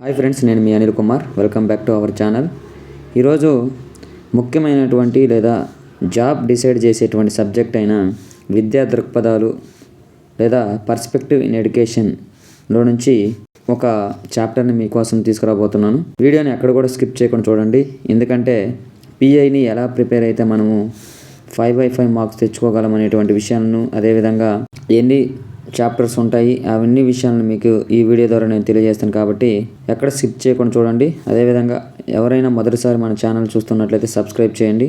Hi friends, నేను మీ Anil Kumar. Welcome back to our channel. ఈరోజు ముఖ్యమైనటువంటి లేదా జాబ్ డిసైడ్ చేసేటువంటి సబ్జెక్ట్ అయిన విద్యా దృక్పథాలు లేదా పర్స్పెక్టివ్ ఇన్ ఎడ్యుకేషన్లో నుంచి ఒక చాప్టర్ని మీకోసం తీసుకురాబోతున్నాను. వీడియోని ఎక్కడ కూడా స్కిప్ చేయకుండా చూడండి, ఎందుకంటే పిఐని ఎలా ప్రిపేర్ అయితే మనము 5/5 మార్క్స్ తెచ్చుకోగలం అనేటువంటి విషయాలను, అదేవిధంగా ఎన్ని చాప్టర్స్ ఉంటాయి అవన్నీ విషయాలను మీకు ఈ వీడియో ద్వారా నేను తెలియజేస్తాను. కాబట్టి ఎక్కడ స్కిప్ చేయకుండా చూడండి. అదేవిధంగా ఎవరైనా మొదటిసారి మన ఛానల్ చూస్తున్నట్లయితే సబ్స్క్రైబ్ చేయండి.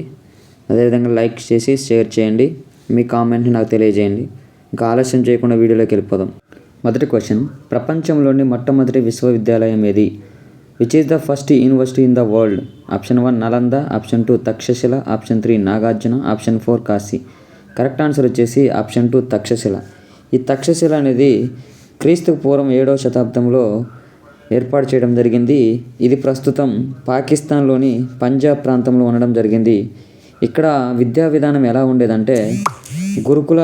అదేవిధంగా లైక్ చేసి షేర్ చేయండి. మీ కామెంట్ని నాకు తెలియజేయండి. ఇంకా ఆలస్యం చేయకుండా వీడియోలోకి వెళ్ళిపోదాం. మొదటి క్వశ్చన్, ప్రపంచంలోని మొట్టమొదటి విశ్వవిద్యాలయం ఏది? Which is the first university in the world? Option 1 Nalanda, option 2 Takshashila, option 3 Nagarjuna, option 4 Kashi. Correct answer వచ్చేసి ఆప్షన్ 2 తక్షశిల. ఈ తక్షశిల అనేది క్రీస్తుకు పూర్వం 7వ శతాబ్దంలో ఏర్పాటు చేయడం జరిగింది. ఇది ప్రస్తుతం పాకిస్తాన్లోని పంజాబ్ ప్రాంతంలో ఉండడం జరిగింది. ఇక్కడ విద్యా విధానం ఎలా ఉండేదంటే గురుకుల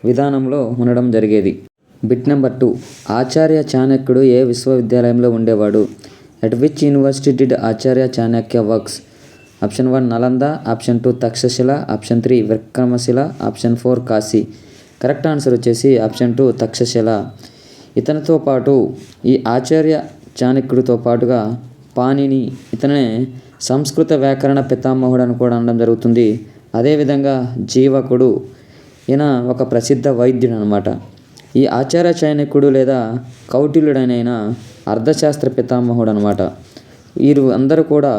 విధానంలో ఉండడం జరిగేది. బిట్ నెంబర్ 2, ఆచార్య చాణక్యుడు ఏ విశ్వవిద్యాలయంలో ఉండేవాడు? At which university did Acharya Chanakya works? Option 1 Nalanda, option 2 Takshashila, option 3 Vikramashila, option 4 Kashi. Correct answer వచ్చేసి ఆప్షన్ 2 తక్షశిల. ఇతనితో పాటు ఈ ఆచార్య చాణక్యుడితో పాటుగా పాణిని, ఇతనే సంస్కృత వ్యాకరణ పితామహుడు అని కూడా అనడం జరుగుతుంది. అదేవిధంగా జీవకుడు, ఈయన ఒక ప్రసిద్ధ వైద్యుడు అనమాట. ఈ ఆచార్య చాణక్యుడు లేదా కౌటిల్యుడైన అర్థశాస్త్ర పితామహుడు అనమాట. వీరు అందరూ కూడా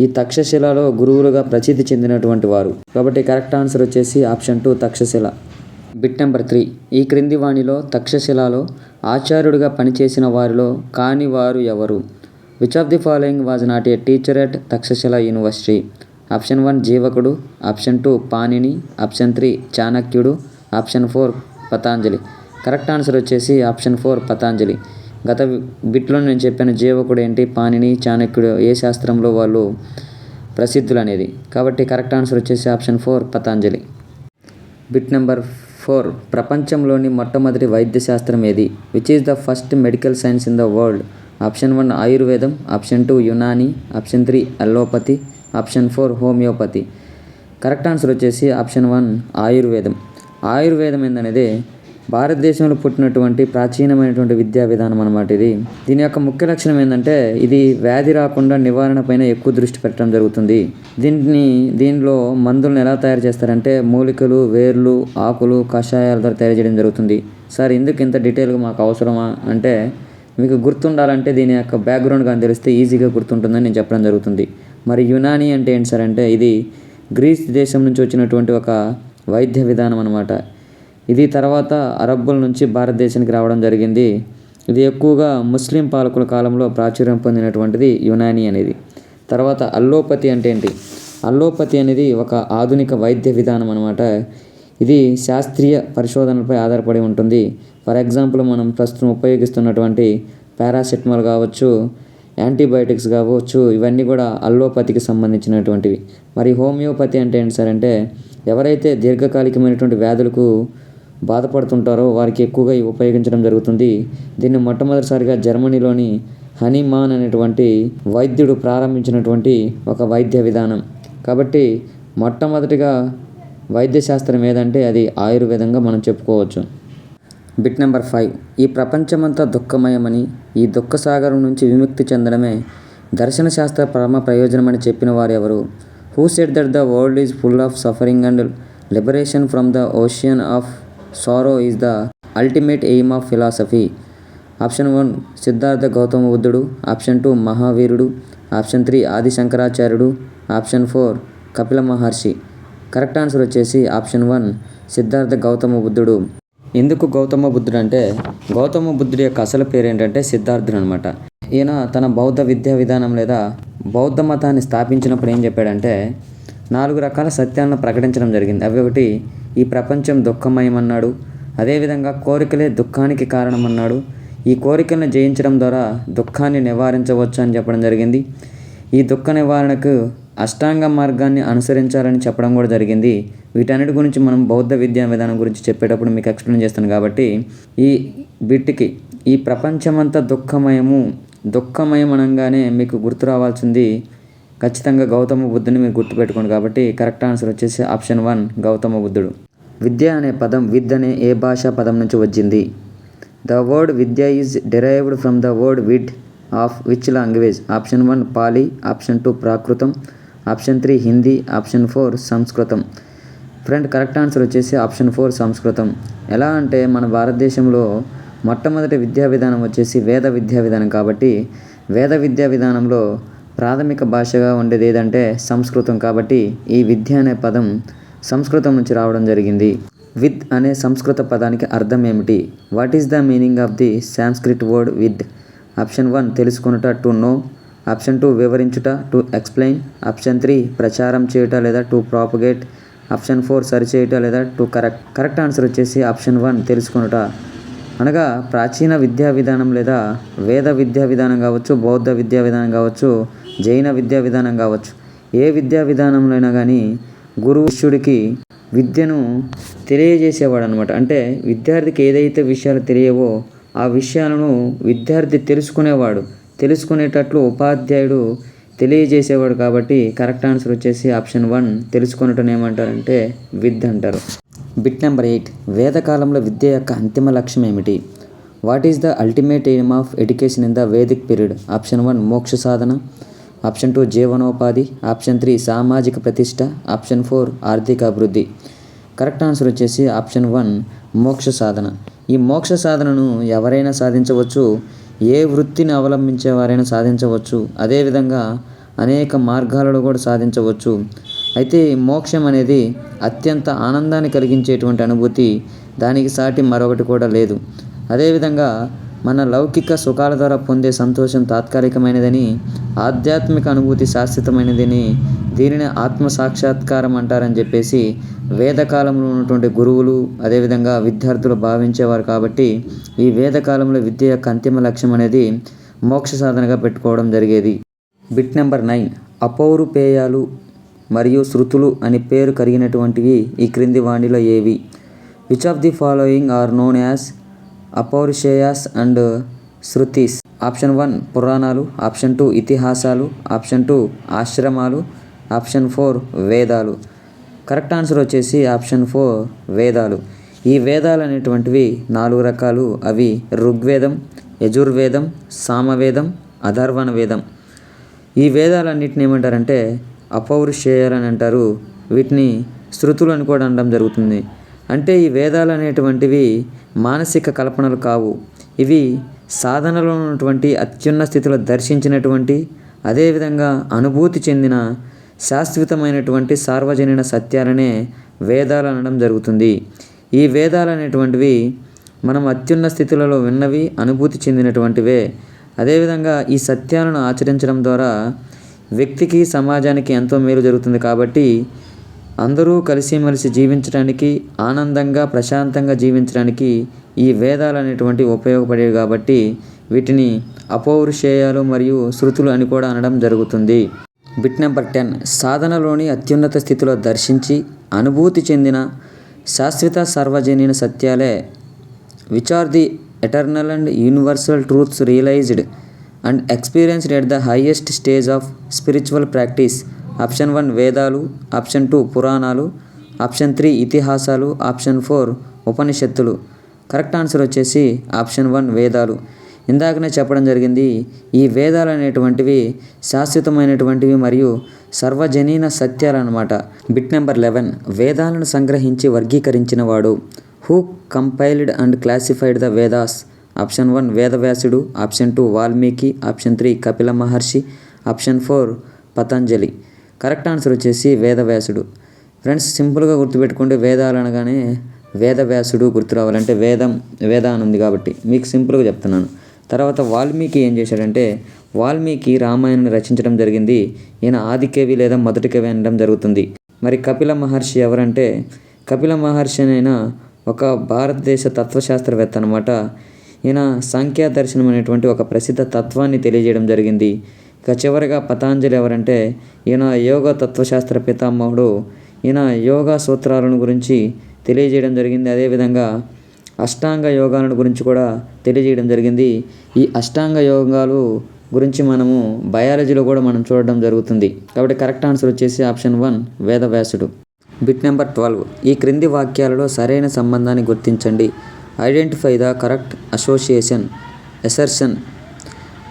ఈ తక్షశిలలో గురువులుగా ప్రసిద్ధి చెందినటువంటి వారు. కాబట్టి కరెక్ట్ ఆన్సర్ వచ్చేసి ఆప్షన్ 2 తక్షశిల. బిట్ నెంబర్ 3, ఈ క్రింది వాణిలో తక్షశిలలో ఆచార్యుడిగా పనిచేసిన వారిలో కాని వారు ఎవరు? Which of the following was not a teacher at Takshashila university? Option 1 జీవకుడు, ఆప్షన్ 2 పాణిని, ఆప్షన్ 3 చాణక్యుడు, ఆప్షన్ 4 పతాంజలి. కరెక్ట్ ఆన్సర్ వచ్చేసి ఆప్షన్ 4 పతాంజలి. గత బిట్లో నేను చెప్పాను జీవకుడు ఏంటి, పాణిని, చాణక్యుడు ఏ శాస్త్రంలో వాళ్ళు ప్రసిద్ధులు అనేది. కాబట్టి కరెక్ట్ ఆన్సర్ వచ్చేసి ఆప్షన్ 4 పతాంజలి. బిట్ నెంబర్ 4, ప్రపంచంలోని మొట్టమొదటి వైద్య శాస్త్రం ఏది? Which is the first medical science in the world? Option 1 ఆయుర్వేదం, option 2 Unani, option 3 allopathy, option 4 homeopathy. Correct answer వచ్చేసి ఆప్షన్ 1 ఆయుర్వేదం. ఆయుర్వేదం ఏందనేది భారతదేశంలో పుట్టినటువంటి ప్రాచీనమైనటువంటి విద్యా విధానం అనమాట ఇది. దీని యొక్క ముఖ్య లక్షణం ఏంటంటే ఇది వ్యాధి రాకుండా నివారణ పైన ఎక్కువ దృష్టి పెట్టడం జరుగుతుంది. దీనిలో మందులను ఎలా తయారు చేస్తారంటే మూలికలు, వేర్లు, ఆకులు, కషాయాల ద్వారా తయారు చేయడం జరుగుతుంది. సార్ ఎందుకు ఇంత డీటెయిల్గా మాకు అవసరమా అంటే మీకు గుర్తుండాలంటే దీని యొక్క బ్యాక్గ్రౌండ్ కానీ తెలిస్తే ఈజీగా గుర్తుంటుందని నేను చెప్పడం జరుగుతుంది. మరి యునాని అంటే ఏంటి సార్ అంటే ఇది గ్రీస్ దేశం నుంచి వచ్చినటువంటి ఒక వైద్య విధానం అనమాట. ఇది తర్వాత అరబ్బుల నుంచి భారతదేశానికి రావడం జరిగింది. ఇది ఎక్కువగా ముస్లిం పాలకుల కాలంలో ప్రాచుర్యం పొందినటువంటిది యునాని అనేది. తర్వాత అల్లోపతి అంటే ఏంటి? అల్లోపతి అనేది ఒక ఆధునిక వైద్య విధానం అనమాట. ఇది శాస్త్రీయ పరిశోధనలపై ఆధారపడి ఉంటుంది. ఫర్ ఎగ్జాంపుల్ మనం ప్రస్తుతం ఉపయోగిస్తున్నటువంటి పారాసెటమాల్ కావచ్చు, యాంటీబయాటిక్స్ కావచ్చు, ఇవన్నీ కూడా అల్లోపతికి సంబంధించినటువంటివి. మరి హోమియోపతి అంటే ఏంటి సార్ అంటే ఎవరైతే దీర్ఘకాలికమైనటువంటి వ్యాధులకు బాధపడుతుంటారో వారికి ఎక్కువగా ఇవి ఉపయోగించడం జరుగుతుంది. దీన్ని మొట్టమొదటిసారిగా జర్మనీలోని హనీమాన్ అనేటువంటి వైద్యుడు ప్రారంభించినటువంటి ఒక వైద్య విధానం. కాబట్టి మొట్టమొదటిగా వైద్య శాస్త్రం ఏదంటే అది ఆయుర్వేదంగా మనం చెప్పుకోవచ్చు. బిట్ నెంబర్ 5, ఈ ప్రపంచమంతా దుఃఖమయమని, ఈ దుఃఖసాగరం నుంచి విముక్తి చెందడమే దర్శన శాస్త్ర పరమ ప్రయోజనమని చెప్పిన వారు ఎవరు? Who said that the world is full of suffering and liberation from the ocean of sorrow is the ultimate aim of philosophy? Option 1 Siddhartha Gautama బుద్ధుడు, ఆప్షన్ 2 మహావీరుడు, ఆప్షన్ 3 ఆది శంకరాచార్యుడు, ఆప్షన్ 4 కపిల మహర్షి. కరెక్ట్ ఆన్సర్ వచ్చేసి ఆప్షన్ 1 సిద్ధార్థ గౌతమ బుద్ధుడు. ఎందుకు గౌతమ బుద్ధుడు అంటే గౌతమ బుద్ధుడి యొక్క అసలు పేరు ఏంటంటే సిద్ధార్థుడు అనమాట. ఈయన తన బౌద్ధ విద్యా విధానం లేదా బౌద్ధ మతాన్ని స్థాపించినప్పుడు ఏం చెప్పాడంటే 4 రకాల సత్యాలను ప్రకటించడం జరిగింది. అవి ఒకటి, ఈ ప్రపంచం దుఃఖమయమన్నాడు. అదేవిధంగా కోరికలే దుఃఖానికి కారణమన్నాడు. ఈ కోరికలను జయించడం ద్వారా దుఃఖాన్ని నివారించవచ్చు అని చెప్పడం జరిగింది. ఈ దుఃఖ నివారణకు అష్టాంగ మార్గాన్ని అనుసరించాలని చెప్పడం కూడా జరిగింది. వీటన్నిటి గురించి మనం బౌద్ధ విద్యా విధానం గురించి చెప్పేటప్పుడు మీకు ఎక్స్ప్లెయిన్ చేస్తాను. కాబట్టి ఈ బిట్కి ఈ ప్రపంచమంతా దుఃఖమయము దుఃఖమయం అనగానే మీకు గుర్తు రావాల్సింది ఖచ్చితంగా గౌతమ బుద్ధుని మీరు గుర్తుపెట్టుకోండి. కాబట్టి కరెక్ట్ ఆన్సర్ వచ్చేసి ఆప్షన్ 1 గౌతమ బుద్ధుడు. విద్య అనే పదం విద్ అనే ఏ భాషా పదం నుంచి వచ్చింది? The word vidya is derived from the word vid of which language? Option 1 Pali, option 2 ప్రాకృతం, ఆప్షన్ 3 హిందీ, ఆప్షన్ 4 సంస్కృతం. ఫ్రెండ్ కరెక్ట్ ఆన్సర్ వచ్చేసి ఆప్షన్ 4 సంస్కృతం. ఎలా అంటే మన భారతదేశంలో మొట్టమొదటి విద్యా విధానం వచ్చేసి వేద విద్యా విధానం. కాబట్టి వేద విద్యా విధానంలో ప్రాథమిక భాషగా ఉండేది ఏదంటే సంస్కృతం. కాబట్టి ఈ విద్య అనే పదం సంస్కృతం నుంచి రావడం జరిగింది. విద్ అనే సంస్కృత పదానికి అర్థం ఏమిటి? What is the meaning of the Sanskrit word vid? Option 1 తెలుసుకొనుట, టు నో. ఆప్షన్ 2 వివరించుట, టు ఎక్స్ప్లెయిన్. ఆప్షన్ 3 ప్రచారం చేయుట లేదా టు ప్రాపగేట్. ఆప్షన్ 4 సరిచేయుట లేదా టు కరెక్ట్. కరెక్ట్ ఆన్సర్ వచ్చేసి ఆప్షన్ 1 తెలుసుకొనుట. అనగా ప్రాచీన విద్యా విధానం లేదా వేద విద్యా విధానం కావచ్చు, బౌద్ధ విద్యా విధానం కావచ్చు, జైన విద్యా విధానం కావచ్చు, ఏ విద్యా విధానంలో అయినా కానీ గురువు శిష్యుడికి విద్యను తెలియజేసేవాడు అనమాట. అంటే విద్యార్థికి ఏదైతే విషయాలు తెలియవో ఆ విషయాలను విద్యార్థి తెలుసుకునేటట్లు ఉపాధ్యాయుడు తెలియజేసేవాడు. కాబట్టి కరెక్ట్ ఆన్సర్ వచ్చేసి ఆప్షన్ 1 తెలుసుకొనటం ఏమంటారంటే విద్య అంటారు. బిట్ నెంబర్ 8 వేదకాలంలో విద్య యొక్క అంతిమ లక్ష్యం ఏమిటి? What is the ultimate aim of education in the Vedic period? Option 1 మోక్ష సాధన, ఆప్షన్ 2 జీవనోపాధి, ఆప్షన్ 3 సామాజిక ప్రతిష్ట, ఆప్షన్ 4 ఆర్థిక అభివృద్ధి. కరెక్ట్ ఆన్సర్ వచ్చేసి ఆప్షన్ 1 మోక్ష సాధన. ఈ మోక్ష సాధనను ఎవరైనా సాధించవచ్చు, ఏ వృత్తిని అవలంబించే వారైనా సాధించవచ్చు, అదేవిధంగా అనేక మార్గాలలో కూడా సాధించవచ్చు. అయితే మోక్షం అనేది అత్యంత ఆనందాన్ని కలిగించేటువంటి అనుభూతి, దానికి సాటి మరొకటి కూడా లేదు. అదేవిధంగా మన లౌకిక సుఖాల ద్వారా పొందే సంతోషం తాత్కాలికమైనదని, ఆధ్యాత్మిక అనుభూతి శాశ్వతమైనదని, దీనిని ఆత్మ సాక్షాత్కారం అంటారని చెప్పేసి వేదకాలంలో ఉన్నటువంటి గురువులు అదేవిధంగా విద్యార్థులు భావించేవారు. కాబట్టి ఈ వేదకాలంలో విద్య యొక్క అంతిమ లక్ష్యం అనేది మోక్ష సాధనగా పెట్టుకోవడం జరిగేది. బిట్ నెంబర్ 9 అపౌరుపేయాలు మరియు శృతులు అని పేరు కలిగినటువంటివి ఈ క్రింది వాణిలో ఏవి? Which of the following are known as apaurusheyas and shrutis? Option 1 పురాణాలు, ఆప్షన్ 2 ఇతిహాసాలు, ఆప్షన్ 2 ఆశ్రమాలు, ఆప్షన్ 4 వేదాలు. కరెక్ట్ ఆన్సర్ వచ్చేసి ఆప్షన్ 4 వేదాలు. ఈ వేదాలు అనేటువంటివి 4 రకాలు. అవి ఋగ్వేదం, యజుర్వేదం, సామవేదం, అథర్వణ వేదం. ఈ వేదాలన్నిటిని ఏమంటారంటే అపౌరుషేయాలు అని అంటారు. వీటిని శృతులు అని కూడా అనడం జరుగుతుంది. అంటే ఈ వేదాలు అనేటువంటివి మానసిక కల్పనలు కావు. ఇవి సాధనలో ఉన్నటువంటి అత్యున్నత స్థితిలో దర్శించినటువంటి అదేవిధంగా అనుభూతి చెందిన శాశ్వతమైనటువంటి సార్వజనీన సత్యాలనే వేదాలు అనడం జరుగుతుంది. ఈ వేదాలు అనేటువంటివి మనం అత్యున్నత స్థితులలో విన్నవి, అనుభూతి చెందినటువంటివే. అదేవిధంగా ఈ సత్యాలను ఆచరించడం ద్వారా వ్యక్తికి సమాజానికి ఎంతో మేలు జరుగుతుంది. కాబట్టి అందరూ కలిసిమెలిసి జీవించడానికి, ఆనందంగా ప్రశాంతంగా జీవించడానికి ఈ వేదాలు అనేటువంటివి ఉపయోగపడేవి. కాబట్టి వీటిని అపౌరుషేయాలు మరియు శృతులు అని కూడా అనడం జరుగుతుంది. బిట్ నెంబర్ 10 సాధనలోని అత్యున్నత స్థితిలో దర్శించి అనుభూతి చెందిన శాశ్వత సార్వజనీన సత్యాలే which are the eternal and universal truths realised and experienced at the highest stage of spiritual practice? Option 1 వేదాలు, ఆప్షన్ 2 పురాణాలు, ఆప్షన్ 3 ఇతిహాసాలు, ఆప్షన్ 4 ఉపనిషత్తులు. కరెక్ట్ ఆన్సర్ వచ్చేసి ఆప్షన్ 1 వేదాలు. ఇందాకనే చెప్పడం జరిగింది, ఈ వేదాలు అనేటువంటివి శాశ్వతమైనటువంటివి మరియు సర్వజనీన సత్యాలు అన్నమాట. బిట్ నెంబర్ 11 వేదాలను సంగ్రహించి వర్గీకరించిన వాడు? Who compiled and classified the Vedas? Option 1 వేదవ్యాసుడు, option 2 Valmiki, option 3 Kapila Maharshi, option 4 Patanjali. Correct answer వచ్చేసి వేదవ్యాసుడు. ఫ్రెండ్స్ సింపుల్గా గుర్తుపెట్టుకోండి, వేదాలు అనగానే వేదవ్యాసుడు గుర్తు రావాలంటే వేద అని ఉంది కాబట్టి మీకు సింపుల్గా చెప్తున్నాను. తర్వాత వాల్మీకి ఏం చేశాడంటే వాల్మీకి రామాయణాన్ని రచించడం జరిగింది. ఈయన ఆదికవి లేదా మొదటి కవి అనడం జరుగుతుంది. మరి కపిల మహర్షి ఎవరంటే కపిల మహర్షి అయినా ఒక భారతదేశ తత్వశాస్త్రవేత్త అనమాట. ఈయన సంఖ్యా దర్శనం అనేటువంటి ఒక ప్రసిద్ధ తత్వాన్ని తెలియజేయడం జరిగింది. ఇక చివరిగా పతంజలి ఎవరంటే ఈయన యోగ తత్వశాస్త్ర పితామహుడు. ఈయన యోగా సూత్రాలను గురించి తెలియజేయడం జరిగింది. అదేవిధంగా అష్టాంగ యోగాలను గురించి కూడా తెలియజేయడం జరిగింది. ఈ అష్టాంగ యోగాలు గురించి మనము బయాలజీలో కూడా మనం చూడడం జరుగుతుంది. కాబట్టి కరెక్ట్ ఆన్సర్ వచ్చేసి ఆప్షన్ 1 వేదవ్యాసుడు. Bit number 12. ఈ క్రింది వాక్యాలలో సరైన సంబంధాన్ని గుర్తించండి. Identify the correct assertion.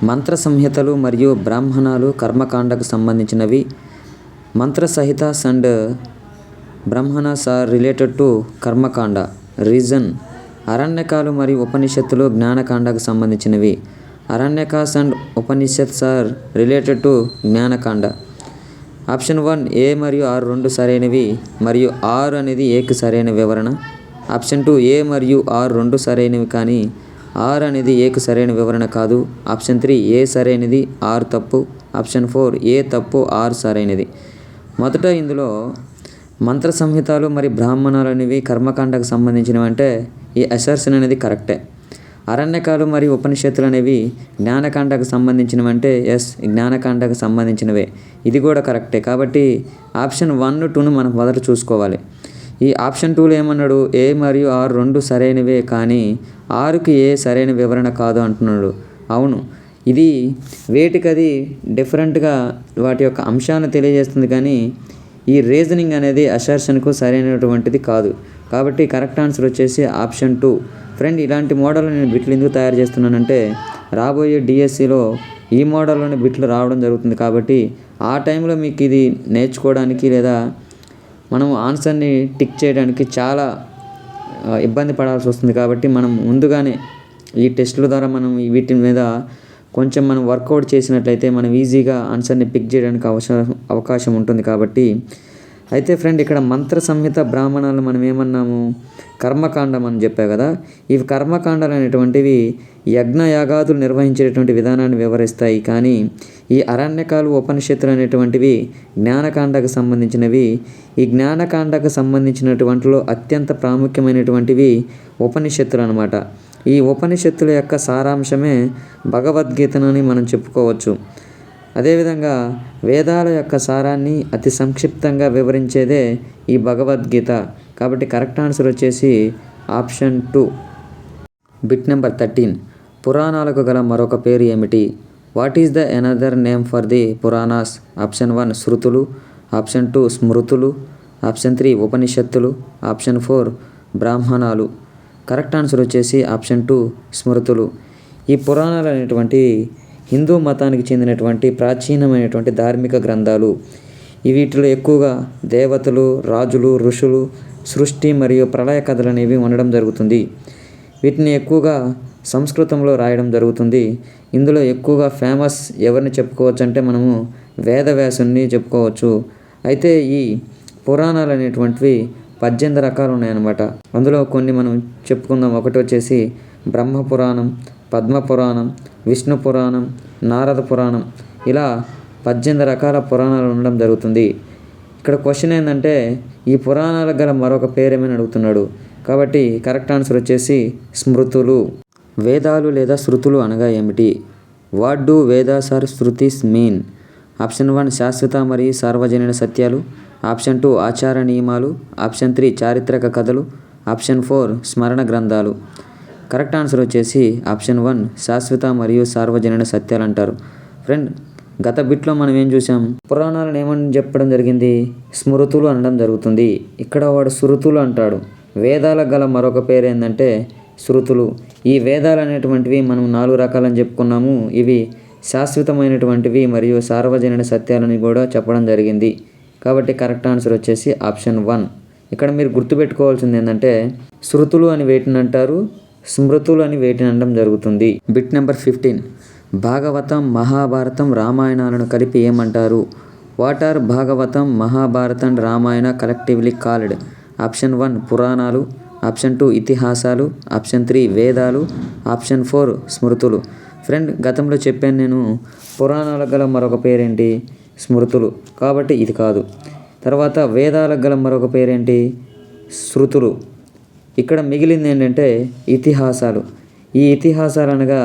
మంత్ర సంహితలు మరియు బ్రాహ్మణాలు కర్మకాండకు సంబంధించినవి. Mantra samhitas and Brahmanas are related to karmakanda. Reason. అరణ్యకాలు మరియు ఉపనిషత్తులు జ్ఞానకాండకు సంబంధించినవి. Aranyakas and Upanishads are related to jnanakanda. Option 1 A మరియు ఆర్ రెండు సరైనవి మరియు ఆర్ అనేది ఏకి సరైన వివరణ. ఆప్షన్ 2 ఏ మరియు ఆర్ రెండు సరైనవి కానీ ఆర్ అనేది ఏకు సరైన వివరణ కాదు. ఆప్షన్ 3 ఏ సరైనది ఆర్ తప్పు. ఆప్షన్ 4 ఏ తప్పు ఆర్ సరైనది. మొదట ఇందులో మంత్ర సంహితాలు మరియు బ్రాహ్మణాలు అనేవి కర్మకాండకు సంబంధించినవి అంటే ఈ అసర్షన్ అనేది కరెక్టే. అరణ్యకాలు మరియు ఉపనిషత్తులు అనేవి జ్ఞానకాండకు సంబంధించినవి అంటే ఎస్ జ్ఞానకాండకు సంబంధించినవే. ఇది కూడా కరెక్టే. కాబట్టి ఆప్షన్ 1, 2ను మనం మొదట చూసుకోవాలి. ఈ ఆప్షన్ 2లో ఏమన్నాడు, ఏ మరియు ఆర్ రెండు సరైనవే కానీ ఆరుకి ఏ సరైన వివరణ కాదు అంటున్నాడు. అవును, ఇది వేటికది డిఫరెంట్గా వాటి యొక్క అంశాలను తెలియజేస్తుంది కానీ ఈ రీజనింగ్ అనేది అసర్షన్కు సరైనటువంటిది కాదు. కాబట్టి కరెక్ట్ ఆన్సర్ వచ్చేసి ఆప్షన్ 2. ఫ్రెండ్, ఇలాంటి మోడల్ నేను బిట్లు ఎందుకు తయారు చేస్తున్నానంటే రాబోయే డిఎస్సిలో ఈ మోడల్లోని బిట్లు రావడం జరుగుతుంది. కాబట్టి ఆ టైంలో మీకు ఇది నేర్చుకోవడానికి లేదా మనం ఆన్సర్ని టిక్ చేయడానికి చాలా ఇబ్బంది పడాల్సి వస్తుంది. కాబట్టి మనం ముందుగానే ఈ టెస్టుల ద్వారా మనం వీటి మీద కొంచెం మనం వర్కౌట్ చేసినట్లయితే మనం ఈజీగా ఆన్సర్ని పిక్ చేయడానికి అవకాశం ఉంటుంది. కాబట్టి అయితే ఫ్రెండ్, ఇక్కడ మంత్ర సంహిత బ్రాహ్మణాలు మనం ఏమన్నాము, కర్మకాండం అని చెప్పా కదా. ఇవి కర్మకాండాలు అనేటువంటివి యజ్ఞయాగాదులు నిర్వహించేటువంటి విధానాన్ని వివరిస్తాయి. కానీ ఈ అరణ్యకాలు ఉపనిషత్తులు అనేటువంటివి జ్ఞానకాండకు సంబంధించినవి. ఈ జ్ఞానకాండకు సంబంధించినటువంటిలో అత్యంత ప్రాముఖ్యమైనటువంటివి ఉపనిషత్తులు అన్నమాట. ఈ ఉపనిషత్తుల యొక్క సారాంశమే భగవద్గీతనని మనం చెప్పుకోవచ్చు. అదేవిధంగా వేదాల యొక్క సారాన్ని అతి సంక్షిప్తంగా వివరించేదే ఈ భగవద్గీత. కాబట్టి కరెక్ట్ ఆన్సర్ వచ్చేసి ఆప్షన్ 2. Bit number 13. పురాణాలకు గల మరొక పేరు ఏమిటి? What is the another name for the Puranas? Option 1 శృతులు. ఆప్షన్ 2 స్మృతులు. ఆప్షన్ 3 ఉపనిషత్తులు. ఆప్షన్ 4 బ్రాహ్మణాలు. కరెక్ట్ ఆన్సర్ వచ్చేసి ఆప్షన్ 2 స్మృతులు. ఈ పురాణాలు అనేటువంటి హిందూ మతానికి చెందినటువంటి ప్రాచీనమైనటువంటి ధార్మిక గ్రంథాలు. వీటిలో ఎక్కువగా దేవతలు, రాజులు, ఋషులు, సృష్టి మరియు ప్రళయ కథలు అనేవి ఉండడం జరుగుతుంది. వీటిని ఎక్కువగా సంస్కృతంలో రాయడం జరుగుతుంది. ఇందులో ఎక్కువగా ఫేమస్ ఎవరిని చెప్పుకోవచ్చు అంటే మనము వేదవ్యాసుని చెప్పుకోవచ్చు. అయితే ఈ పురాణాలు అనేటువంటివి 18 రకాలు ఉన్నాయన్నమాట. అందులో కొన్ని మనం చెప్పుకుందాం. ఒకటి వచ్చేసి బ్రహ్మపురాణం, పద్మపురాణం, విష్ణు పురాణం, నారద పురాణం, ఇలా 18 రకాల పురాణాలు ఉండడం జరుగుతుంది. ఇక్కడ క్వశ్చన్ ఏంటంటే ఈ పురాణాలకు గల మరొక పేరేమని అడుగుతున్నాడు. కాబట్టి కరెక్ట్ ఆన్సర్ వచ్చేసి స్మృతులు. వేదాలు లేదా శృతులు అనగా ఏమిటి? What do Vedas or Shrutis mean? Option 1 శాశ్వత మరియు సార్వజనీన సత్యాలు. ఆప్షన్ 2 ఆచార నియమాలు. ఆప్షన్ 3 చారిత్రక కథలు. ఆప్షన్ 4 స్మరణ గ్రంథాలు. కరెక్ట్ ఆన్సర్ వచ్చేసి ఆప్షన్ 1 శాశ్వత మరియు సార్వజనీన సత్యాలు అంటారు. ఫ్రెండ్, గత బిట్లో మనం ఏం చూసాం, పురాణాలను ఏమని చెప్పడం జరిగింది, స్మృతులు అనడం జరుగుతుంది. ఇక్కడ వాడు శృతులు అంటాడు. వేదాలకు గల మరొక పేరు ఏంటంటే శృతులు. ఈ వేదాలు అనేటువంటివి మనం 4 రకాలని చెప్పుకున్నాము. ఇవి శాశ్వతమైనటువంటివి మరియు సార్వజనీన సత్యాలని కూడా చెప్పడం జరిగింది. కాబట్టి కరెక్ట్ ఆన్సర్ వచ్చేసి ఆప్షన్ 1. ఇక్కడ మీరు గుర్తుపెట్టుకోవాల్సింది ఏంటంటే శృతులు అని వేటిని అంటారు, స్మృతులు అని వేటిని అనడం జరుగుతుంది. Bit number 15. భాగవతం, మహాభారతం, రామాయణాలను కలిపి ఏమంటారు? What are Bhagavatam, Mahabharat and Ramayana collectively called? Option 1 పురాణాలు. ఆప్షన్ 2 ఇతిహాసాలు. ఆప్షన్ 3 వేదాలు. ఆప్షన్ 4 స్మృతులు. ఫ్రెండ్, గతంలో చెప్పాను నేను పురాణాలకు గల మరొక పేరేంటి, స్మృతులు. కాబట్టి ఇది కాదు. తర్వాత వేదాలకు గల మరొక పేరేంటి, శృతులు. ఇక్కడ మిగిలింది ఏంటంటే ఇతిహాసాలు. ఈ ఇతిహాసాలు అనగా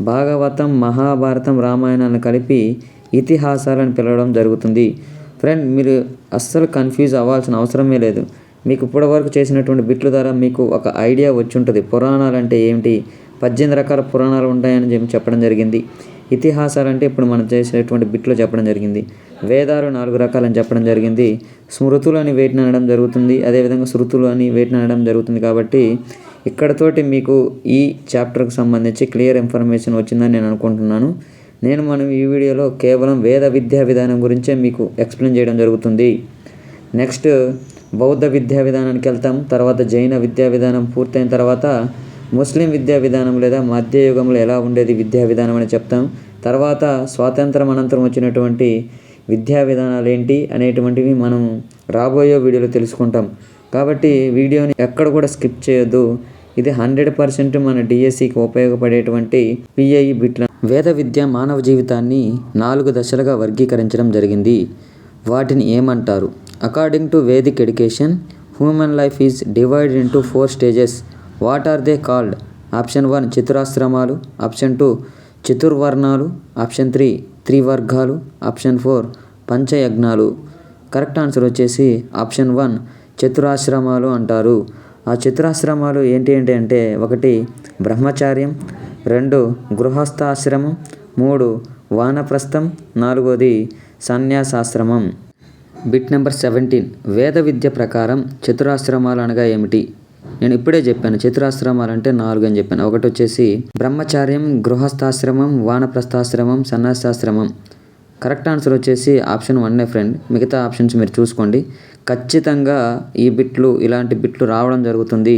భాగవతం, మహాభారతం, రామాయణాలను కలిపి ఇతిహాసాలను పిలవడం జరుగుతుంది. ఫ్రెండ్, మీరు అస్సలు కన్ఫ్యూజ్ అవ్వాల్సిన అవసరమే లేదు. మీకు ఇప్పటివరకు చేసినటువంటి బిట్ల ద్వారా మీకు ఒక ఐడియా వచ్చి ఉంటుంది. పురాణాలు అంటే ఏమిటి, 18 రకాల పురాణాలు ఉంటాయని చెప్పడం జరిగింది. ఇతిహాసాలు అంటే ఇప్పుడు మనం చేసినటువంటి బిట్లో చెప్పడం జరిగింది. వేదాలు 4 రకాలని చెప్పడం జరిగింది. స్మృతులు అని వేటిని అనడం జరుగుతుంది, అదేవిధంగా శృతులు అని వేటిని అనడం జరుగుతుంది. కాబట్టి ఇక్కడతోటి మీకు ఈ చాప్టర్కి సంబంధించి క్లియర్ ఇన్ఫర్మేషన్ వచ్చిందని నేను అనుకుంటున్నాను. మనం ఈ వీడియోలో కేవలం వేద విద్యా విధానం గురించే మీకు ఎక్స్ప్లెయిన్ చేయడం జరుగుతుంది. నెక్స్ట్ బౌద్ధ విద్యా విధానానికి వెళ్తాం. తర్వాత జైన విద్యా విధానం పూర్తయిన తర్వాత ముస్లిం విద్యా విధానం లేదా మధ్యయుగంలో ఎలా ఉండేది విద్యా విధానం అని చెప్తాం. తర్వాత స్వాతంత్రం అనంతరం వచ్చినటువంటి విద్యా విధానాలు ఏంటి అనేటువంటివి మనం రాబోయే వీడియోలో తెలుసుకుంటాం. కాబట్టి వీడియోని ఎక్కడ కూడా స్కిప్ చేయొద్దు. ఇది 100% మన డిఎస్సికి ఉపయోగపడేటువంటి పిఐఈ బిట్ల. వేద విద్య మానవ జీవితాన్ని 4 దశలుగా వర్గీకరించడం జరిగింది. వాటిని ఏమంటారు? According to Vedic education, human life is divided into 4 stages. What are they called? Option 1 చతురాశ్రమాలు, ఆప్షన్ 2 చతుర్వర్ణాలు, ఆప్షన్ 3 త్రివర్గాలు, ఆప్షన్ 4 పంచయజ్ఞాలు. కరెక్ట్ ఆన్సర్ వచ్చేసి ఆప్షన్ 1 చతురాశ్రమాలు అంటారు. ఆ చతురాశ్రమాలు ఏంటి అంటే 1 బ్రహ్మచార్యం, 2 గృహస్థాశ్రమం, 3 వానప్రస్థం, 4 సన్యాసాశ్రమం. Bit number 17. వేద విద్య ప్రకారం చతురాశ్రమాలు అనగా ఏమిటి? నేను ఇప్పుడే చెప్పాను, చతురాశ్రమాలు అంటే 4 అని చెప్పాను. 1 వచ్చేసి బ్రహ్మచార్యం, గృహస్థాశ్రమం, వానప్రస్థాశ్రమం, సన్యాసాశ్రమం. కరెక్ట్ ఆన్సర్ వచ్చేసి ఆప్షన్ 1 ఫ్రెండ్. మిగతా ఆప్షన్స్ మీరు చూసుకోండి. ఖచ్చితంగా ఈ బిట్లు, ఇలాంటి బిట్లు రావడం జరుగుతుంది.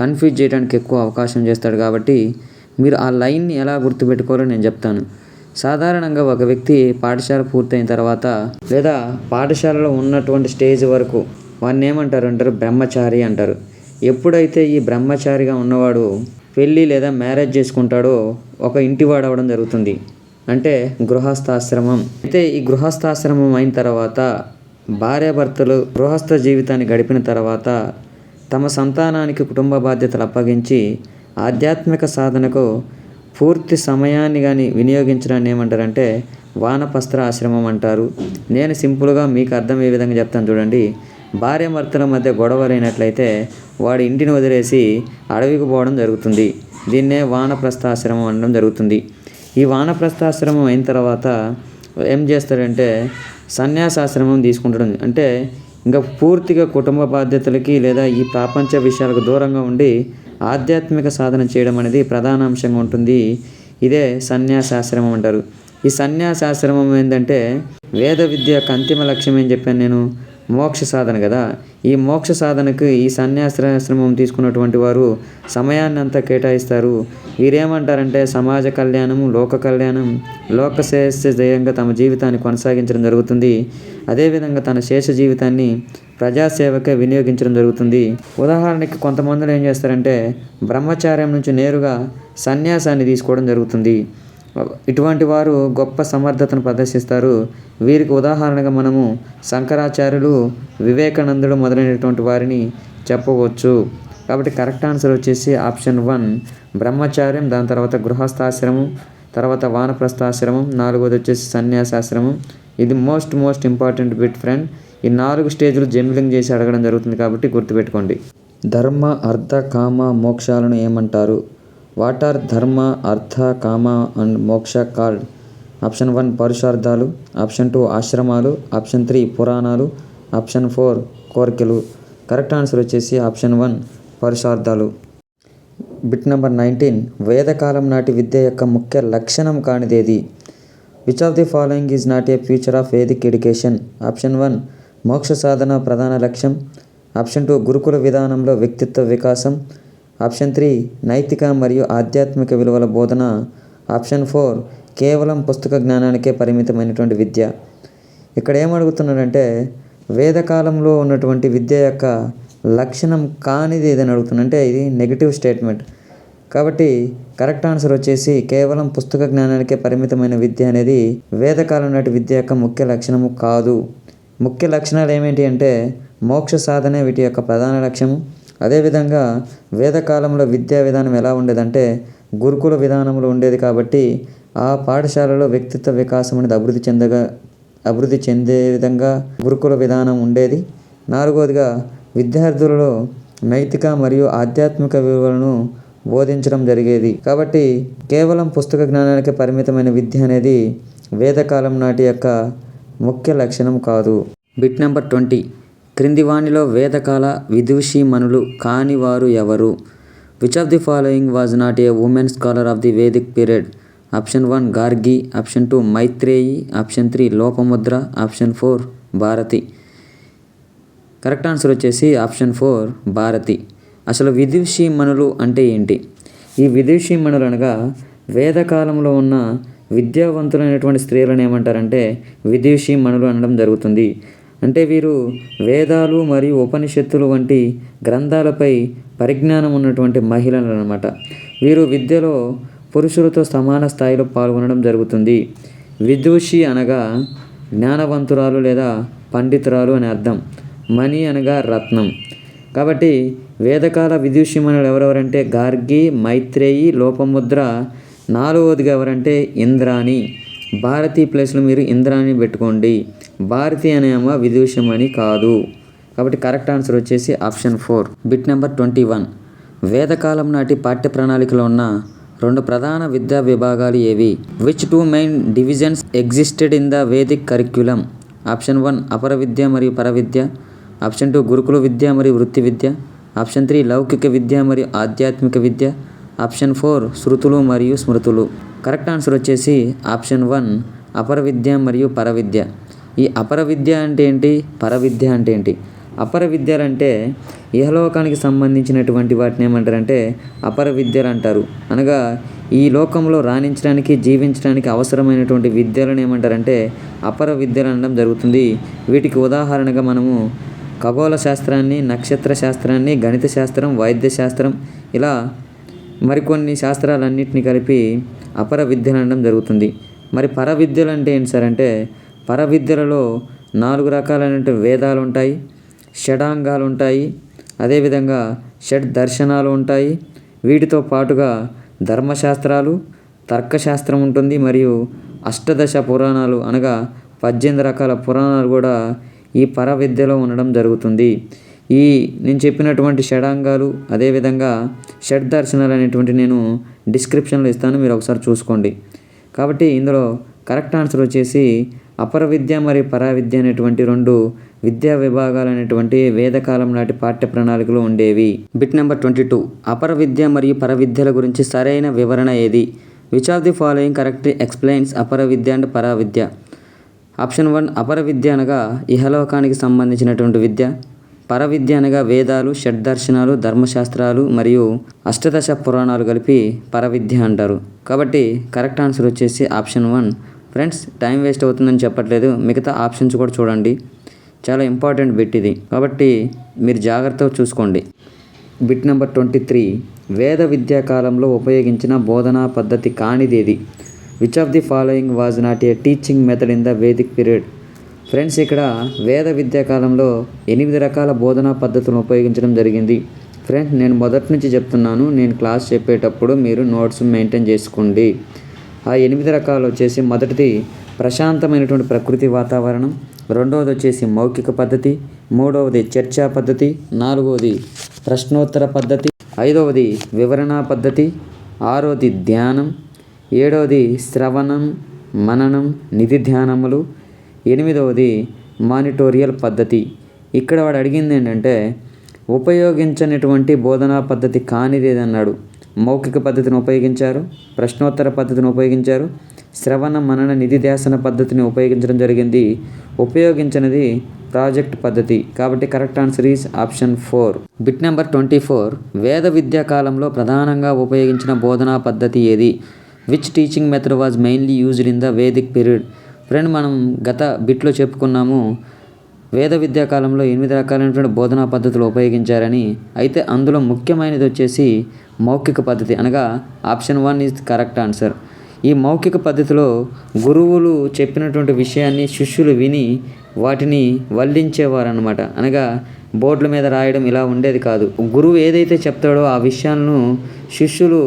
కన్ఫ్యూజ్ చేయడానికి ఎక్కువ అవకాశం చేస్తాడు. కాబట్టి మీరు ఆ లైన్ని ఎలా గుర్తుపెట్టుకోవాలో నేను చెప్తాను. సాధారణంగా ఒక వ్యక్తి పాఠశాల పూర్తయిన తర్వాత లేదా పాఠశాలలో ఉన్నటువంటి స్టేజ్ వరకు వాడిని ఏమంటారు బ్రహ్మచారి అంటారు. ఎప్పుడైతే ఈ బ్రహ్మచారిగా ఉన్నవాడు పెళ్ళి లేదా మ్యారేజ్ చేసుకుంటాడో ఒక ఇంటివాడు అవ్వడం జరుగుతుంది, అంటే గృహస్థాశ్రమం. అయితే ఈ గృహస్థాశ్రమం అయిన తర్వాత భార్యాభర్తలు గృహస్థ జీవితాన్ని గడిపిన తర్వాత తమ సంతానానికి కుటుంబ బాధ్యతలు అప్పగించి ఆధ్యాత్మిక సాధనకు పూర్తి సమయాన్ని కానీ వినియోగించడాన్ని ఏమంటారంటే వానప్రస్థ ఆశ్రమం అంటారు. నేను సింపుల్గా మీకు అర్థమయ్యే విధంగా చెప్తాను చూడండి. భార్యాభర్తల మధ్య గొడవలైనట్లయితే వాడి ఇంటిని వదిలేసి అడవికి పోవడం జరుగుతుంది. దీన్నే వానప్రస్థాశ్రమం అనడం జరుగుతుంది. ఈ వానప్రస్థాశ్రమం అయిన తర్వాత ఏం చేస్తాడంటే సన్యాసాశ్రమం తీసుకుంటాడు. అంటే ఇంకా పూర్తిగా కుటుంబ బాధ్యతలకి లేదా ఈ ప్రపంచ విషయాలకు దూరంగా ఉండి ఆధ్యాత్మిక సాధన చేయడం అనేది ప్రధాన అంశంగా ఉంటుంది. ఇదే సన్యాసాశ్రమం అంటారు. ఈ సన్యాసాశ్రమం ఏంటంటే వేద విద్య యొక్క అంతిమ లక్ష్యం ఏం చెప్పాను నేను, మోక్ష సాధన కదా. ఈ మోక్ష సాధనకు ఈ సన్యాసాశ్రమం తీసుకున్నటువంటి వారు సమయాన్ని అంతా కేటాయిస్తారు. వీరేమంటారంటే సమాజ కళ్యాణం, లోక కళ్యాణం, లోక శ్రేయస్సు ధ్యేయంగా తమ జీవితాన్ని కొనసాగించడం జరుగుతుంది. అదేవిధంగా తన శేష జీవితాన్ని ప్రజాసేవకే వినియోగించడం జరుగుతుంది. ఉదాహరణకి కొంతమంది ఏం చేస్తారంటే బ్రహ్మచార్యం నుంచి నేరుగా సన్యాసాన్ని తీసుకోవడం జరుగుతుంది. ఇటువంటి వారు గొప్ప సమర్థతను ప్రదర్శిస్తారు. వీరికి ఉదాహరణగా మనము శంకరాచార్యులు, వివేకానందుడు మొదలైనటువంటి వారిని చెప్పవచ్చు. కాబట్టి కరెక్ట్ ఆన్సర్ వచ్చేసి ఆప్షన్ 1 బ్రహ్మచార్యం, దాని తర్వాత గృహస్థాశ్రమం, తర్వాత వానప్రస్థాశ్రమం, 4వది వచ్చేసి సన్యాసాశ్రమం. ఇది మోస్ట్ ఇంపార్టెంట్ బిట్ ఫ్రెండ్. ఈ 4 స్టేజ్లు జంబ్లింగ్ చేసి అడగడం జరుగుతుంది కాబట్టి గుర్తుపెట్టుకోండి. ధర్మ, అర్థ, కామ, మోక్షాలను ఏమంటారు? What are dharma, artha, kama and moksha called? Option 1 పరుషార్థాలు, ఆప్షన్ 2 ఆశ్రమాలు, ఆప్షన్ 3 పురాణాలు, ఆప్షన్ 4 కోరికలు. కరెక్ట్ ఆన్సర్ వచ్చేసి ఆప్షన్ 1 పరుషార్థాలు. Bit number 19. వేదకాలం నాటి విద్య యొక్క ముఖ్య లక్షణం కానిదేది? Which of the following is not a feature of Vedic education? Option 1 మోక్ష సాధన ప్రధాన లక్ష్యం, ఆప్షన్ 2 గురుకుల విధానంలో వ్యక్తిత్వ వికాసం, ఆప్షన్ 3 నైతిక మరియు ఆధ్యాత్మిక విలువల బోధన, ఆప్షన్ 4 కేవలం పుస్తక జ్ఞానానికే పరిమితమైనటువంటి విద్య. ఇక్కడ ఏమడుగుతున్నాడంటే వేదకాలంలో ఉన్నటువంటి విద్య యొక్క లక్షణం కానిది ఏదని అడుగుతున్నా. అంటే ఇది నెగిటివ్ స్టేట్మెంట్. కాబట్టి కరెక్ట్ ఆన్సర్ వచ్చేసి కేవలం పుస్తక జ్ఞానానికే పరిమితమైన విద్య అనేది వేదకాలం నాటి విద్య యొక్క ముఖ్య లక్షణము కాదు. ముఖ్య లక్షణాలు ఏమిటి అంటే మోక్ష సాధనే వీటి యొక్క ప్రధాన లక్ష్యము. అదేవిధంగా వేదకాలంలో విద్యా విధానం ఎలా ఉండేదంటే గురుకుల విధానంలో ఉండేది. కాబట్టి ఆ పాఠశాలలో వ్యక్తిత్వ వికాసం అనేది అభివృద్ధి చెందే విధంగా గురుకుల విధానం ఉండేది. 4వదిగా విద్యార్థులలో నైతిక మరియు ఆధ్యాత్మిక విలువలను బోధించడం జరిగేది. కాబట్టి కేవలం పుస్తక జ్ఞానానికి పరిమితమైన విద్య అనేది వేదకాలం నాటి యొక్క ముఖ్య లక్షణం కాదు. Bit number 20. క్రింది వానిలో వేదకాల విదూషీమణులు కాని వారు ఎవరు? Which of the following was not a women scholar of the Vedic period? Option 1 Gargi, option 2 Maitreyi, option 3 Lopamudra, option 4 Bharati. Correct answer వచ్చేసి ఆప్షన్ 4 భారతి. అసలు విదూషీమణులు అంటే ఏంటి? ఈ విదూషీమణులు అనగా వేదకాలంలో ఉన్న విద్యావంతులైనటువంటి స్త్రీలను ఏమంటారంటే విదూషీమణులు అనడం జరుగుతుంది. అంటే వీరు వేదాలు మరియు ఉపనిషత్తులు వంటి గ్రంథాలపై పరిజ్ఞానం ఉన్నటువంటి మహిళలు అన్నమాట. వీరు విద్యలో పురుషులతో సమాన స్థాయిలో పాల్గొనడం జరుగుతుంది. విదూషి అనగా జ్ఞానవంతురాలు లేదా పండితురాలు అని అర్థం. మణి అనగా రత్నం. కాబట్టి వేదకాల విదూషీమణులు ఎవరెవరంటే గార్గి, మైత్రేయి, లోపముద్ర. 4వదిగా ఎవరంటే ఇంద్రాణి. భారతి ప్లేస్లో మీరు ఇంద్రాణి పెట్టుకోండి. భారతి అనే అమ్మ విదూషమణి కాదు. కాబట్టి కరెక్ట్ ఆన్సర్ వచ్చేసి ఆప్షన్ 4. Bit number 21. వేదకాలం నాటి పాఠ్య ప్రణాళికలో ఉన్న 2 ప్రధాన విద్యా విభాగాలు ఏవి? Which 2 main divisions existed in the Vedic curriculum? Option 1 అపర విద్య మరియు పరవిద్య, ఆప్షన్ 2 గురుకుల విద్య మరియు వృత్తి విద్య, ఆప్షన్ 3 లౌకిక విద్య మరియు ఆధ్యాత్మిక విద్య, ఆప్షన్ 4 శృతులు మరియు స్మృతులు. కరెక్ట్ ఆన్సర్ వచ్చేసి ఆప్షన్ 1 అపర విద్య మరియు పరవిద్య. ఈ అపర విద్య అంటే ఏంటి, పరవిద్య అంటే ఏంటి? అపర విద్యలు అంటే ఇహలోకానికి సంబంధించినటువంటి వాటిని ఏమంటారంటే అపర విద్యలు అంటారు. అనగా ఈ లోకంలో రాణించడానికి, జీవించడానికి అవసరమైనటువంటి విద్యలను ఏమంటారంటే అపర విద్యలు అనడం జరుగుతుంది. వీటికి ఉదాహరణగా మనము ఖగోళ శాస్త్రాన్ని, నక్షత్ర శాస్త్రాన్ని, గణిత శాస్త్రం, వైద్య శాస్త్రం ఇలా మరికొన్ని శాస్త్రాలన్నింటినీ కలిపి అపర విద్యలు అనడం జరుగుతుంది. మరి పర విద్యలు అంటే ఏంటి సార్ అంటే పర విద్యలలో 4 రకాలైన వేదాలు ఉంటాయి, షడాంగాలు ఉంటాయి, అదేవిధంగా షడ్ దర్శనాలు ఉంటాయి. వీటితో పాటుగా ధర్మశాస్త్రాలు, తర్కశాస్త్రం ఉంటుంది మరియు అష్టదశ పురాణాలు అనగా 18 రకాల పురాణాలు కూడా ఈ పర విద్యలో ఉండడం జరుగుతుంది. ఈ నేను చెప్పినటువంటి షడాంగాలు అదేవిధంగా షడ్ దర్శనాలు అనేటువంటి నేను డిస్క్రిప్షన్లో ఇస్తాను, మీరు ఒకసారి చూసుకోండి. కాబట్టి ఇందులో కరెక్ట్ ఆన్సర్ వచ్చేసి అపర విద్య మరియు పరావిద్య అనేటువంటి 2 విద్యా విభాగాలు అనేటువంటి వేదకాలం నాటి పాఠ్య ప్రణాళికలు ఉండేవి. Bit number 22. అపర విద్య మరియు పరవిద్యల గురించి సరైన వివరణ ఏది? Which of the following correctly explains అపర విద్య అండ్ పరావిద్య? ఆప్షన్ 1 అపర విద్య అనగా ఇహలోకానికి సంబంధించినటువంటి విద్య, పరవిద్య అనగా వేదాలు, షడ్దర్శనాలు, ధర్మశాస్త్రాలు మరియు అష్టదశ పురాణాలు కలిపి పరవిద్య అంటారు. కాబట్టి కరెక్ట్ ఆన్సర్ వచ్చేసి ఆప్షన్ 1. ఫ్రెండ్స్, టైం వేస్ట్ అవుతుందని చెప్పట్లేదు, మిగతా ఆప్షన్స్ కూడా చూడండి. చాలా ఇంపార్టెంట్ బిట్ ఇది, కాబట్టి మీరు జాగ్రత్తగా చూసుకోండి. Bit number 23. వేద విద్యా కాలంలో ఉపయోగించిన బోధనా పద్ధతి కానిదేది? Which of the following was not a teaching method in the Vedic period? Friends, ఇక్కడ వేద విద్యా కాలంలో 8 రకాల బోధనా పద్ధతులను ఉపయోగించడం జరిగింది. ఫ్రెండ్స్, నేను మొదటి నుంచి చెప్తున్నాను, నేను క్లాస్ చెప్పేటప్పుడు మీరు నోట్స్ మెయింటైన్ చేసుకోండి. ఆ 8 రకాలు వచ్చేసి మొదటిది ప్రశాంతమైనటువంటి ప్రకృతి వాతావరణం, 2వది వచ్చేసి మౌఖిక పద్ధతి, 3వది చర్చా పద్ధతి, 4వది ప్రశ్నోత్తర పద్ధతి, 5వది వివరణ పద్ధతి, 6వది ధ్యానం, 7వది శ్రవణం, మననం, నిధి ధ్యానములు, 8వది మానిటోరియల్ పద్ధతి. ఇక్కడ వాడు అడిగింది ఏంటంటే ఉపయోగించనటువంటి బోధనా పద్ధతి కానిదేది అన్నాడు. మౌఖిక పద్ధతిని ఉపయోగించారు, ప్రశ్నోత్తర పద్ధతిని ఉపయోగించారు, శ్రవణ మనన నిధి ధ్యాసన పద్ధతిని ఉపయోగించడం జరిగింది. ఉపయోగించినది ప్రాజెక్ట్ పద్ధతి. కాబట్టి correct answer is option 4. Bit number 24. వేద విద్యా కాలంలో ప్రధానంగా ఉపయోగించిన బోధనా పద్ధతి ఏది? Which teaching method was mainly used in the Vedic period? Friend, మనం గత బిట్లో చెప్పుకున్నాము వేద విద్యా కాలంలో 8 రకాలైనటువంటి బోధనా పద్ధతులు ఉపయోగించారని. అయితే అందులో ముఖ్యమైనది వచ్చేసి మౌఖిక పద్ధతి, అనగా ఆప్షన్ 1 ఈజ్ కరెక్ట్ ఆన్సర్. ఈ మౌఖిక పద్ధతిలో గురువులు చెప్పినటువంటి విషయాన్ని శిష్యులు విని వాటిని వల్లించేవారు అన్నమాట. అనగా బోర్డుల మీద రాయడం ఇలా ఉండేది కాదు. గురువు ఏదైతే చెప్తాడో ఆ విషయాలను శిష్యులు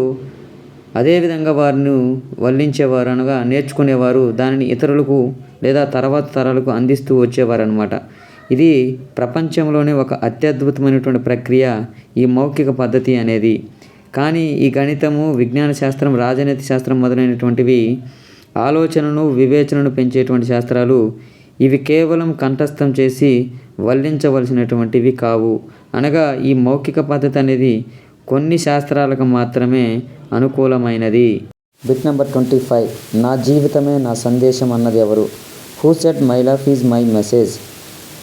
అదేవిధంగా వారిని వల్లించేవారు, అనగా నేర్చుకునేవారు. దానిని ఇతరులకు లేదా తర్వాత తరాలకు అందిస్తూ వచ్చేవారు అనమాట. ఇది ప్రపంచంలోనే ఒక అత్యద్భుతమైనటువంటి ప్రక్రియ ఈ మౌఖిక పద్ధతి అనేది. కానీ ఈ గణితము, విజ్ఞాన శాస్త్రం, రాజనీతి శాస్త్రం మొదలైనటువంటివి ఆలోచనను, వివేచనను పెంచేటువంటి శాస్త్రాలు. ఇవి కేవలం కంఠస్థం చేసి వల్లించవలసినటువంటివి కావు. అనగా ఈ మౌఖిక పద్ధతి అనేది కొన్ని శాస్త్రాలకు మాత్రమే అనుకూలమైనది. Bit number 25. నా జీవితమే నా సందేశం అన్నది ఎవరు? Who said my life is my message?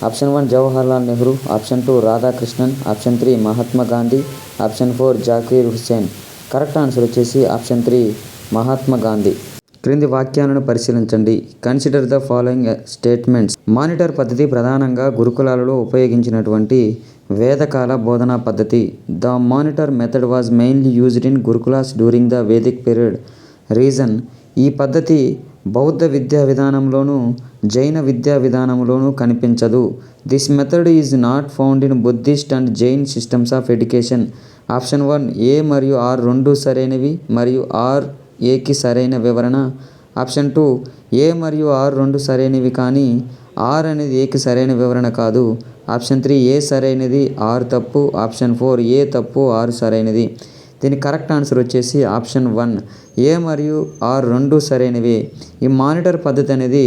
Option 1 Jawaharlal Nehru, option 2 Radhakrishnan, option 3 Mahatma Gandhi, option 4 Zakir Hussain. Correct answer వచ్చేసి ఆప్షన్ 3 మహాత్మా గాంధీ. క్రింది వాక్యాలను పరిశీలించండి. Consider the following statements. Monitor పద్ధతి ప్రధానంగా గురుకులాలలో ఉపయోగించినటువంటి వేదకాల బోధనా పద్ధతి. The monitor method was mainly used in gurukulas during the Vedic period. Reason: ఈ పద్ధతి బౌద్ధ విద్యా విధానంలోనూ జైన విద్యా విధానంలోనూ కనిపించదు. This method is not found in Buddhist and Jain systems of education. Option 1 A మరియు ఆర్ రెండూ సరైనవి మరియు ఆర్ ఏకి సరైన వివరణ. ఆప్షన్ 2 ఏ మరియు ఆర్ రెండు సరైనవి కానీ ఆర్ అనేది ఏకి సరైన వివరణ కాదు. ఆప్షన్ 3 ఏ సరైనది, ఆర్ తప్పు. ఆప్షన్ 4 ఏ తప్పు, ఆర్ సరైనది. దీని కరెక్ట్ ఆన్సర్ వచ్చేసి ఆప్షన్ 1 ఏ మరియు ఆర్ రెండు సరైనవి. ఈ మానిటర్ పద్ధతి అనేది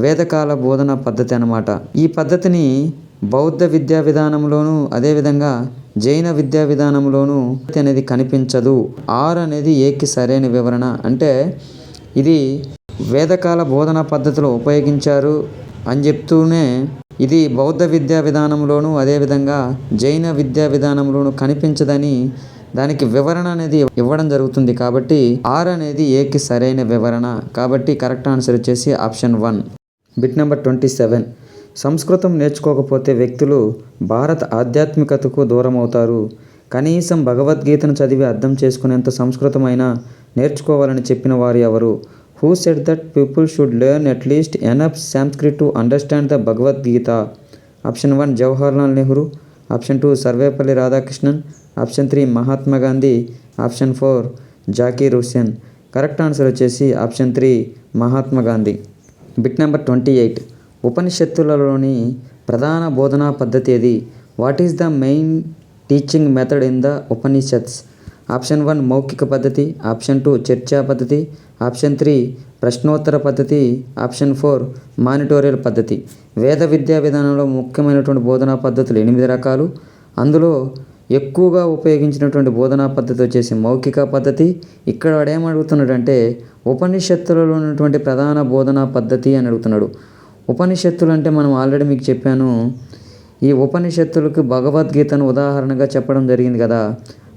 వేదకాల బోధన పద్ధతి అన్నమాట. ఈ పద్ధతిని బౌద్ధ విద్యా విధానంలోనూ అదేవిధంగా జైన విద్యా విధానంలోనూ అనేది కనిపించదు. ఆర్ అనేది ఏకి సరైన వివరణ. అంటే ఇది వేదకాల బోధనా పద్ధతిలో ఉపయోగించారు అని చెప్తూనే ఇది బౌద్ధ విద్యా విధానంలోనూ అదేవిధంగా జైన విద్యా విధానంలోనూ కనిపించదని దానికి వివరణ అనేది ఇవ్వడం జరుగుతుంది. కాబట్టి ఆర్ అనేది ఏకి సరైన వివరణ. కాబట్టి కరెక్ట్ ఆన్సర్ వచ్చేసి ఆప్షన్ 1. Bit number 27. సంస్కృతం నేర్చుకోకపోతే వ్యక్తులు భారత ఆధ్యాత్మికతకు దూరం అవుతారు. కనీసం భగవద్గీతను చదివి అర్థం చేసుకునేంత సంస్కృతమైనా నేర్చుకోవాలని చెప్పిన వారు ఎవరు? Who said that people should learn at least enough Sanskrit to understand the Bhagavad Gita? Option 1 Jawaharlal Nehru, option 2 Sarvepalli Radhakrishnan, option 3 Mahatma Gandhi, option 4 Zakir Hussain. Correct answer వచ్చేసి option 3 Mahatma Gandhi. Bit number 28. ఉపనిషత్తులలోని ప్రధాన బోధనా పద్ధతి ఏది? What is the main teaching method in the Upanishads? Option 1 మౌఖిక పద్ధతి, ఆప్షన్ 2 చర్చా పద్ధతి, ఆప్షన్ 3 ప్రశ్నోత్తర పద్ధతి, ఆప్షన్ 4 మానిటోరియల్ పద్ధతి. వేద విద్యా విధానంలో ముఖ్యమైనటువంటి బోధనా పద్ధతులు 8 రకాలు. అందులో ఎక్కువగా ఉపయోగించినటువంటి బోధనా పద్ధతి వచ్చేసి మౌఖిక పద్ధతి. ఇక్కడ వాడు ఏమడుగుతున్నాడంటే ఉపనిషత్తులలో ఉన్నటువంటి ప్రధాన బోధనా పద్ధతి అని అడుగుతున్నాడు. ఉపనిషత్తులు అంటే మనం ఆల్రెడీ మీకు చెప్పాను. ఈ ఉపనిషత్తులకు భగవద్గీతను ఉదాహరణగా చెప్పడం జరిగింది కదా.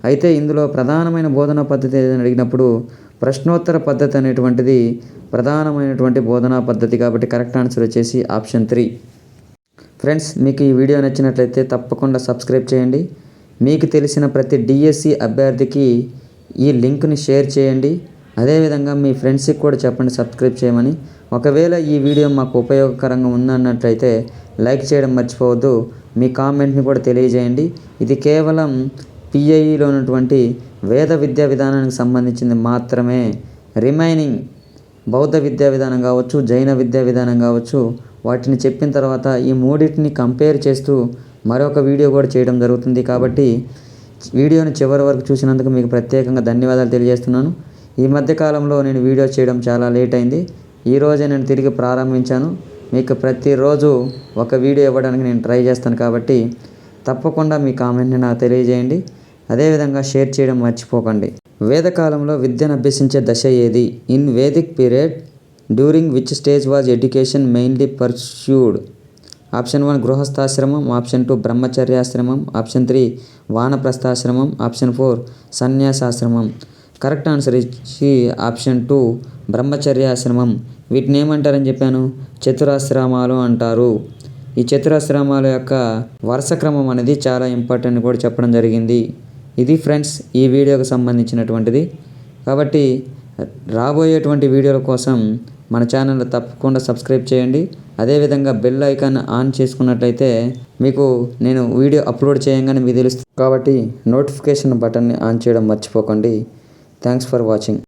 అయితే ఇందులో ప్రధానమైన బోధనా పద్ధతి ఏదని అడిగినప్పుడు ప్రశ్నోత్తర పద్ధతి అనేటువంటిది ప్రధానమైనటువంటి బోధనా పద్ధతి. కాబట్టి కరెక్ట్ ఆన్సర్ వచ్చేసి ఆప్షన్ 3. ఫ్రెండ్స్, మీకు ఈ వీడియో నచ్చినట్లయితే తప్పకుండా సబ్స్క్రైబ్ చేయండి. మీకు తెలిసిన ప్రతి డిఎస్సి అభ్యర్థికి ఈ లింక్ని షేర్ చేయండి. అదేవిధంగా మీ ఫ్రెండ్స్కి కూడా చెప్పండి సబ్స్క్రైబ్ చేయమని. ఒకవేళ ఈ వీడియో మాకు ఉపయోగకరంగా ఉందన్నట్లయితే లైక్ చేయడం మర్చిపోవద్దు. మీ కామెంట్ని కూడా తెలియజేయండి. ఇది కేవలం పిఐఈలో ఉన్నటువంటి వేద విద్యా విధానానికి సంబంధించింది మాత్రమే. రిమైనింగ్ బౌద్ధ విద్యా విధానం కావచ్చు, జైన విద్యా విధానం కావచ్చు, వాటిని చెప్పిన తర్వాత ఈ మూడింటిని కంపేర్ చేస్తూ మరొక వీడియో కూడా చేయడం జరుగుతుంది. కాబట్టి వీడియోని చివరి వరకు చూసినందుకు మీకు ప్రత్యేకంగా ధన్యవాదాలు తెలియజేస్తున్నాను. ఈ మధ్యకాలంలో నేను వీడియో చేయడం చాలా లేట్ అయింది. ఈరోజే నేను తిరిగి ప్రారంభించాను. మీకు ప్రతిరోజు ఒక వీడియో ఇవ్వడానికి నేను ట్రై చేస్తాను. కాబట్టి తప్పకుండా మీ కామెంట్ని నాకు తెలియజేయండి. అదేవిధంగా షేర్ చేయడం మర్చిపోకండి. వేదకాలంలో విద్యను అభ్యసించే దశ ఏది? In Vedic period during which stage was education mainly pursued? Option 1 గృహస్థాశ్రమం, ఆప్షన్ 2 బ్రహ్మచర్యాశ్రమం, ఆప్షన్ 3 వానప్రస్థాశ్రమం, ఆప్షన్ 4 సన్యాసాశ్రమం. కరెక్ట్ ఆన్సర్ ఇచ్చి ఆప్షన్ 2 బ్రహ్మచర్యాశ్రమం. వీటిని ఏమంటారని చెప్పాను? చతురాశ్రమాలు అంటారు. ఈ చతురాశ్రమాల యొక్క వరుస క్రమం అనేది చాలా ఇంపార్టెంట్ కూడా చెప్పడం జరిగింది. ఇది ఫ్రెండ్స్ ఈ వీడియోకి సంబంధించినటువంటిది. కాబట్టి రాబోయేటువంటి వీడియోల కోసం మన ఛానల్ తప్పకుండా సబ్స్క్రైబ్ చేయండి. అదేవిధంగా బెల్ ఐకాన్ ఆన్ చేసుకున్నట్లయితే మీకు నేను వీడియో అప్లోడ్ చేయగానే మీకు తెలుస్తుంది. కాబట్టి నోటిఫికేషన్ బటన్ని ఆన్ చేయడం మర్చిపోకండి. Thanks for watching.